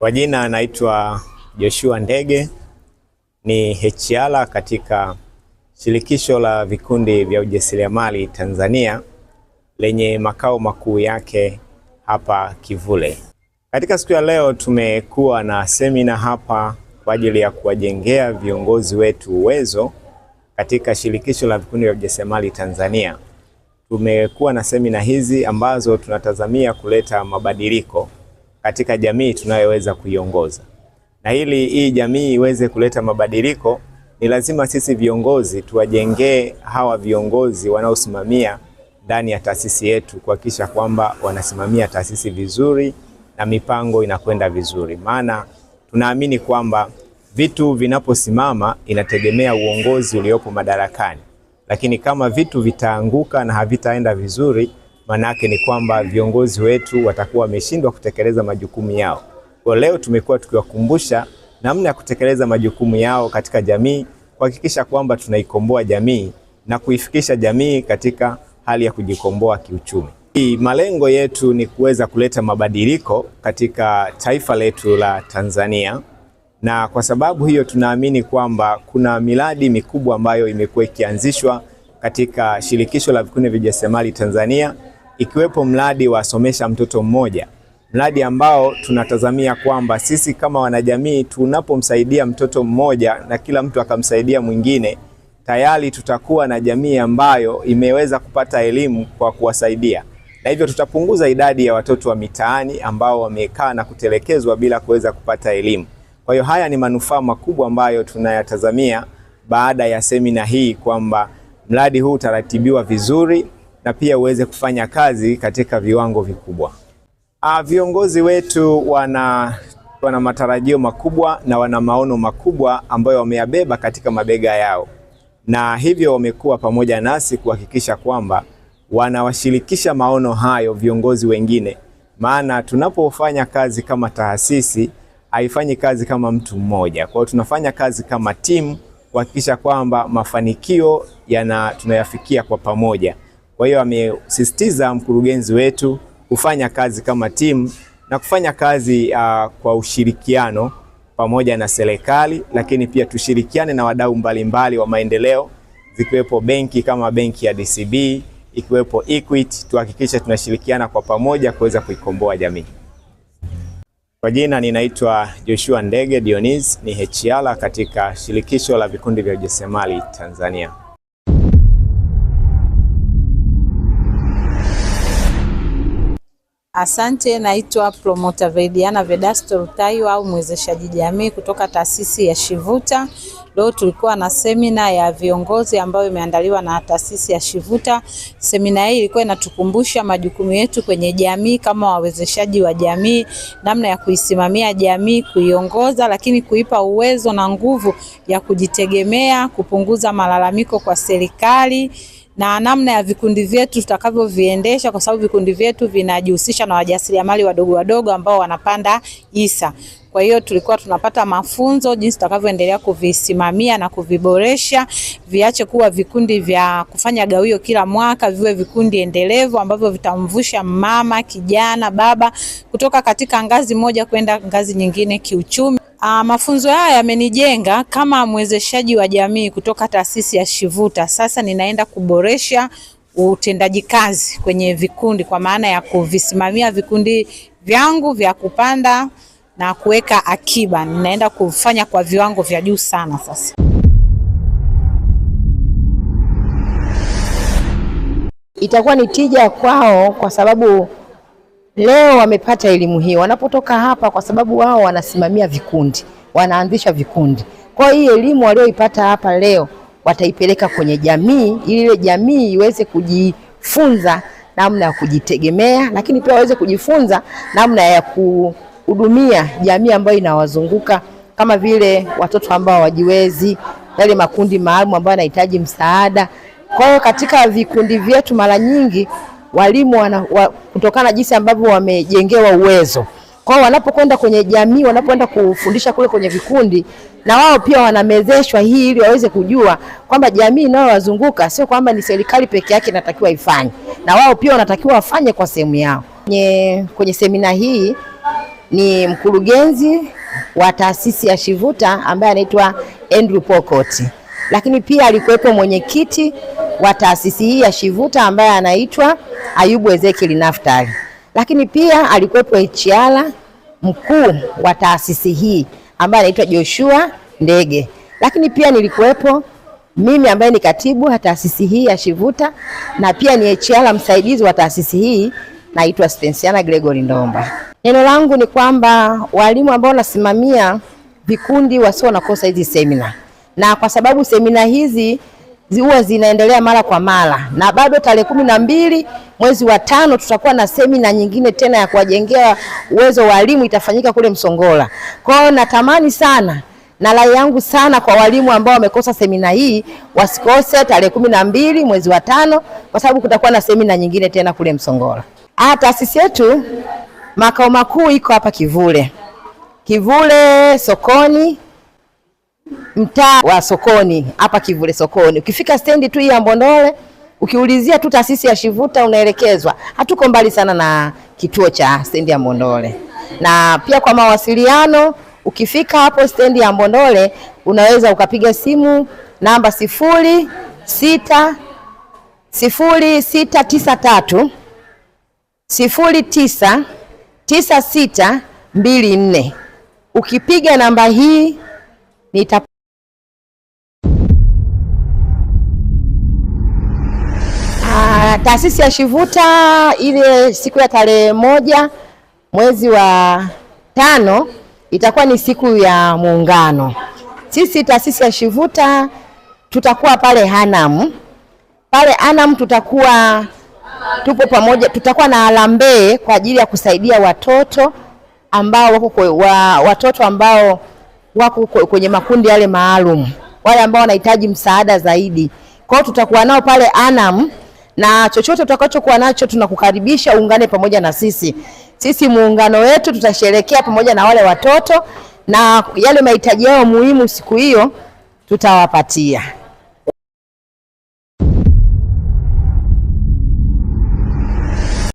Kwa jina anaitwa Joshua Ndege, ni HR katika Shirikisho la Vikundi vya Ujasiriamali Tanzania lenye makao makuu yake hapa Kivule. Katika siku ya leo tumekuwa na semina hapa kwa ajili ya kuwajengea viongozi wetu uwezo katika Shirikisho la Vikundi vya Ujasiriamali Tanzania. Tumekuwa na semina hizi ambazo tunatazamia kuleta mabadiliko katika jamii tunayoweza kuiongoza. Na ili hii jamii iweze kuleta mabadiliko, ni lazima sisi viongozi tuwajengee hawa viongozi wanaosimamia ndani ya taasisi yetu, kuhakikisha kwamba wanasimamia taasisi vizuri na mipango inakwenda vizuri. Maana tunaamini kwamba vitu vinaposimama inategemea uongozi uliopo madarakani. Lakini kama vitu vitaanguka na havitaenda vizuri, manake ni kwamba viongozi wetu watakuwa wameshindwa kutekeleza majukumu yao. Kwa leo tumekuwa tukiwakumbusha namna ya kutekeleza majukumu yao katika jamii, kuhakikisha kwamba tunaikomboa jamii na kuifikisha jamii katika hali ya kujikomboa kiuchumi. Malengo yetu ni kuweza kuleta mabadiliko katika taifa letu la Tanzania, na kwa sababu hiyo tunaamini kwamba kuna miradi mikubwa ambayo imekuwa ikianzishwa katika Shirikisho la Vikundi vya Ujasiriamali Tanzania, ikiwepo mradi wa Somesha Mtoto Mmoja. Mradi ambao tunatazamia kwamba sisi kama wanajamii tunapomsaidia mtoto mmoja na kila mtu akamsaidia mwingine, tayari tutakuwa na jamii ambayo imeweza kupata elimu kwa kuwasaidia. Na hivyo tutapunguza idadi ya watoto wa mitaani ambao wamekaa na kutelekezwa bila kuweza kupata elimu. Kwa hiyo haya ni manufaa makubwa ambayo tunayatazamia baada ya semina hii, kwamba mradi huu utaratibiwa vizuri na pia uweze kufanya kazi katika viwango vikubwa. Viongozi wetu wana matarajio makubwa na wana maono makubwa ambayo wameyabeba katika mabega yao, na hivyo wamekuwa pamoja nasi kuhakikisha kwamba wanawashirikisha maono hayo viongozi wengine. Maana tunapofanya kazi kama taasisi, haifanyi kazi kama mtu mmoja. Kwa hiyo tunafanya kazi kama timu kuhakikisha kwamba mafanikio tunayafikia kwa pamoja. Kwa hiyo amesisitiza mkurugenzi wetu kufanya kazi kama timu na kufanya kazi kwa ushirikiano pamoja na serikali, lakini pia tushirikiane na wadau mbalimbali wa maendeleo, zikiwepo benki kama benki ya DCB, ikiwepo Equity. Tuhakikishe tunashirikiana kwa pamoja kuweza kuikomboa jamii. Kwa jina ninaitwa Joshua Ndege Dionis, ni HR katika Shirikisho la Vikundi vya Ujasiriamali Tanzania. Asante, naitwa Promoter Vediana Vedasto Rutayo au mwezeshaji jamii kutoka taasisi ya Shivuta. Leo tulikuwa na semina ya viongozi ambayo imeandaliwa na taasisi ya Shivuta. Semina hii ilikuwa inatukumbusha majukumu yetu kwenye jamii kama wawezeshaji wa jamii, namna ya kuisimamia jamii, kuiongoza, lakini kuipa uwezo na nguvu ya kujitegemea, kupunguza malalamiko kwa serikali, na namna ya vikundi vyetu tutakavyoviendesha, kwa sababu vikundi vyetu vinajihusisha na wajasiriamali wadogo wadogo ambao wanapanda hisa. Kwa hiyo tulikuwa tunapata mafunzo jinsi tutakavyoendelea kuvisimamia na kuviboresha, viache kuwa vikundi vya kufanya gawio kila mwaka, viwe vikundi endelevu ambavyo vitamvusha mama, kijana, baba kutoka katika ngazi moja kwenda ngazi nyingine kiuchumi. Mafunzo haya yamenijenga kama mwezeshaji wa jamii kutoka taasisi ya Shivuta. Sasa ninaenda kuboresha utendaji kazi kwenye vikundi, kwa maana ya kuvisimamia vikundi vyangu vya kupanda na kuweka akiba. Ninaenda kufanya kwa viwango vya juu sana sasa. Itakuwa ni tija kwao kwa sababu leo wamepata elimu hii. Wanapotoka hapa, kwa sababu wao wanasimamia vikundi, wanaanzisha vikundi. Kwa hiyo elimu walioipata hapa leo wataipeleka kwenye jamii, ili ile jamii iweze kujifunza namna ya kujitegemea, lakini pia waweze kujifunza namna ya kuhudumia jamii ambayo inawazunguka, kama vile watoto ambao hawajiwezi, yale makundi maalum ambayo yanahitaji msaada. Kwa hiyo katika vikundi vyetu mara nyingi walimu kutokana na jinsi ambavyo wamejengewa uwezo, kwa hiyo wanapokwenda kwenye jamii, wanapoenda kufundisha kule kwenye vikundi, na wao pia wanamezeshwa hii ili waweze kujua kwamba jamii inayowazunguka sio kwamba ni serikali peke yake inatakiwa ifanye, na wao pia wanatakiwa wafanye kwa sehemu yao. Kwenye semina hii ni mkurugenzi wa taasisi ya Shivuta ambaye anaitwa Andrew Pokot. Lakini pia alikuwepo mwenyekiti wa taasisi hii ya Shivuta ambaye anaitwa Ayubu Ezekiel Naftali. Lakini pia alikuwepo HR mkuu wa taasisi hii ambaye anaitwa Joshua Ndege. Lakini pia nilikuwepo mimi ambaye ni katibu wa taasisi hii ya Shivuta na pia ni HR msaidizi wa taasisi hii naitwa Spensiana Gregory Ndomba. Neno langu ni kwamba walimu ambao wanasimamia vikundi wasio nakosa hizi semina. Na kwa sababu semina hizi huwa zinaendelea mara kwa mara, na bado tarehe 12 mwezi wa 5 tutakuwa na semina nyingine tena ya kuwajengea uwezo walimu, itafanyika kule Msongola. Kwa hiyo natamani sana na rai yangu sana kwa walimu ambao wamekosa semina hii wasikose tarehe 12 mwezi wa 5 kwa sababu kutakuwa na semina nyingine tena kule Msongola. Taasisi yetu makao makuu iko hapa Kivule sokoni, mtaa wa sokoni hapa Kivule sokoni. Ukifika stendi tu ya Mbondole, ukiulizia tu taasisi ya Shivuta unaelekezwa. Hatuko mbali sana na kituo cha stendi ya Mbondole. Na pia kwa mawasiliano, ukifika hapo stendi ya Mbondole unaweza ukapiga simu namba 0693 099624. Ukipiga namba hii taasisi ya Shivuta ile siku ya tarehe 1 mwezi wa 5 itakuwa ni siku ya Muungano. Sisi taasisi ya Shivuta tutakuwa pale Hanam. Pale Hanam tupo pamoja, tutakuwa na harambee kwa ajili ya kusaidia watoto ambao wako kwenye makundi yale maalum, wale ambao wanahitaji msaada zaidi. Kwa hiyo tutakuwa nao pale Hanam, na chochote tutakachokuwa nacho tunakukaribisha uungane pamoja na sisi. Sisi muungano wetu tutasherehekea pamoja na wale watoto, na yale mahitaji yao muhimu siku hiyo tutawapatia.